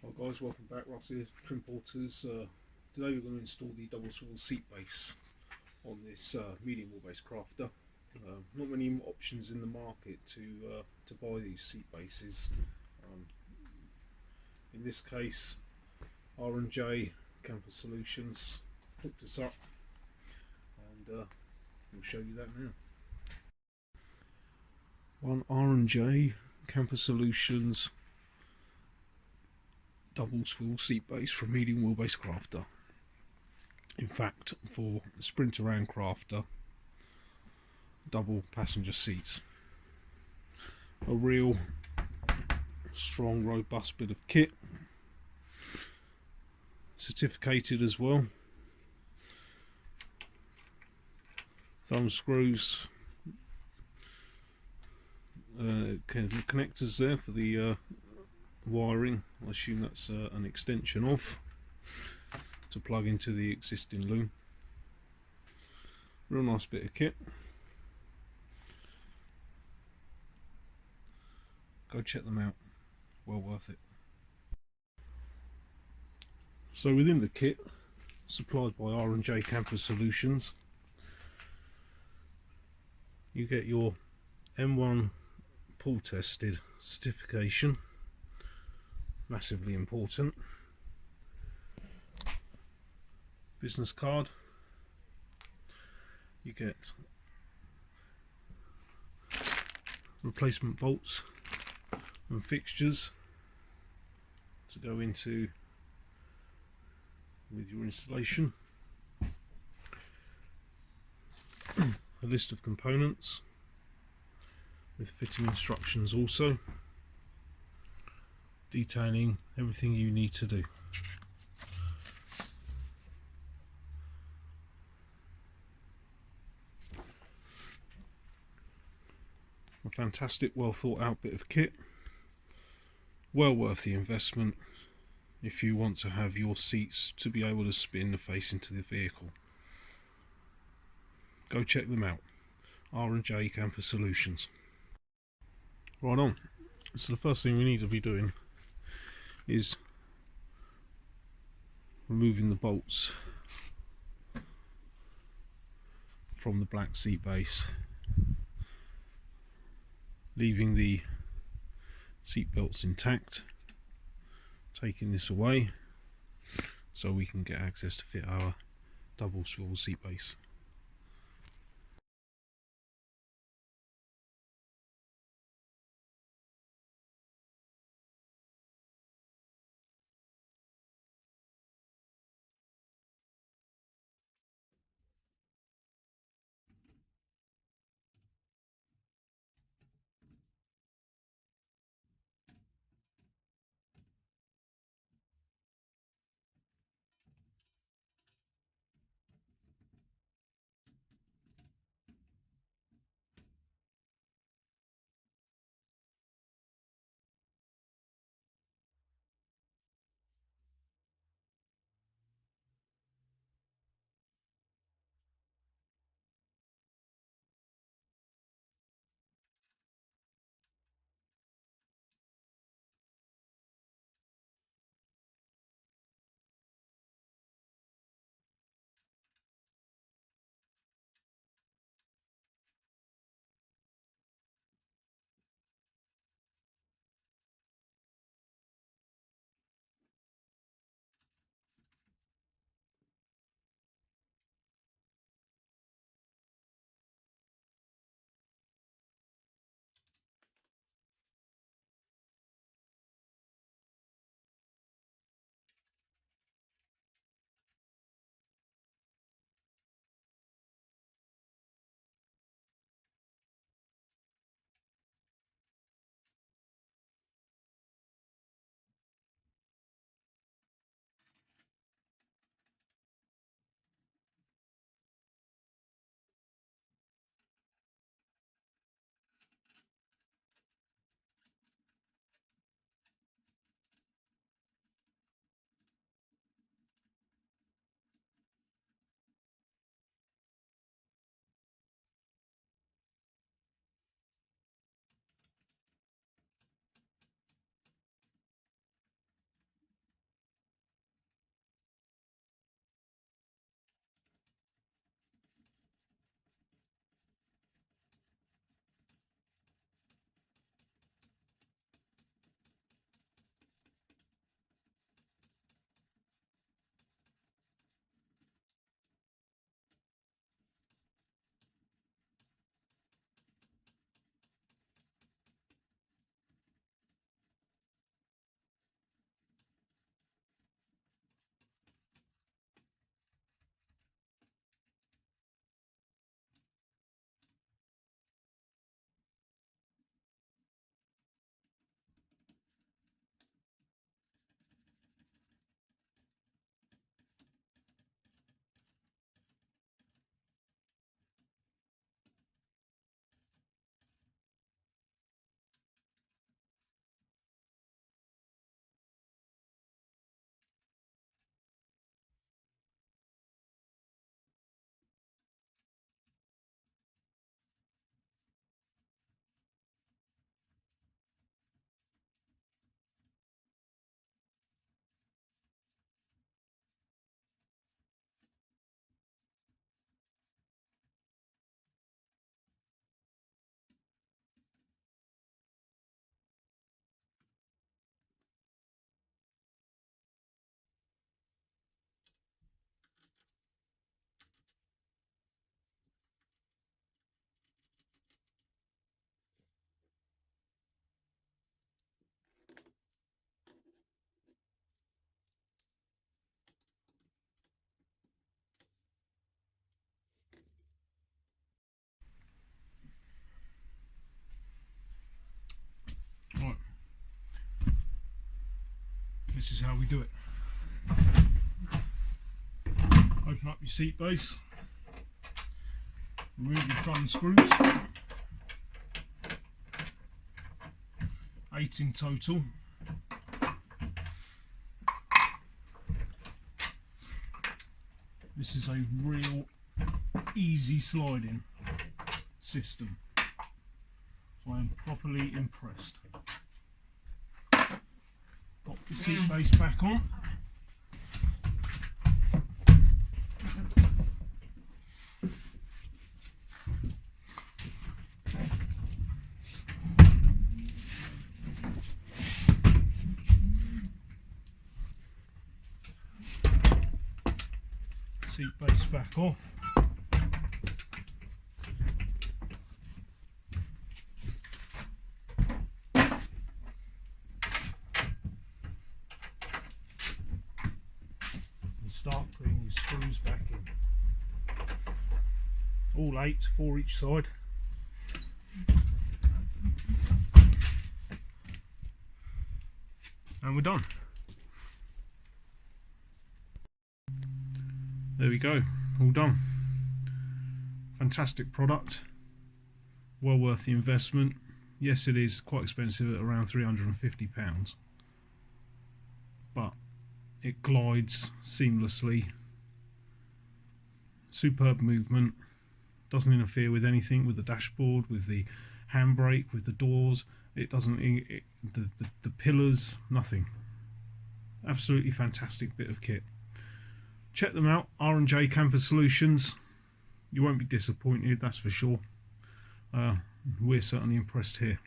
Hi guys, welcome back. Ross here, Trimporters. Today we're going to install the double swivel seat base on this medium wheelbase crafter. Not many options in the market to buy these seat bases. In this case, R&J Camper Solutions hooked us up, and we'll show you that now. One R&J Camper Solutions double swivel seat base for a medium wheelbase crafter. In fact, for a sprint around crafter, double passenger seats. A real strong, robust bit of kit. Certificated as well. Thumb screws. Connectors there for the wiring. I assume that's an extension of to plug into the existing loom. Real nice bit of kit. Go check them out, well worth it. So within the kit, supplied by R&J Camper Solutions, you get your M1 pull tested certification. Massively important. Business card. You get replacement bolts and fixtures to go into with your installation. A list of components with fitting instructions also, detailing everything you need to do. A fantastic, well thought out bit of kit. Well worth the investment if you want to have your seats to be able to spin the face into the vehicle. Go check them out. R&J Camper Solutions. Right on. So the first thing we need to be doing is removing the bolts from the black seat base, leaving the seat belts intact, taking this away so we can get access to fit our double swivel seat base. this is how we do it. Open up your seat base, remove your front screws, 8 in total. This is a real easy sliding system. I am properly impressed. Pop the seat base back on. Seat base back off. And start putting your screws back in. All 8, 4 each side. And we're done. There we go, all done. Fantastic product, well worth the investment. Yes, it is quite expensive at around £350, but it glides seamlessly. Superb movement, doesn't interfere with anything, with the dashboard, with the handbrake, with the doors. It doesn't, the pillars, nothing. Absolutely fantastic bit of kit. Check them out, R&J Camper Solutions. You won't be disappointed, that's for sure. We're certainly impressed here.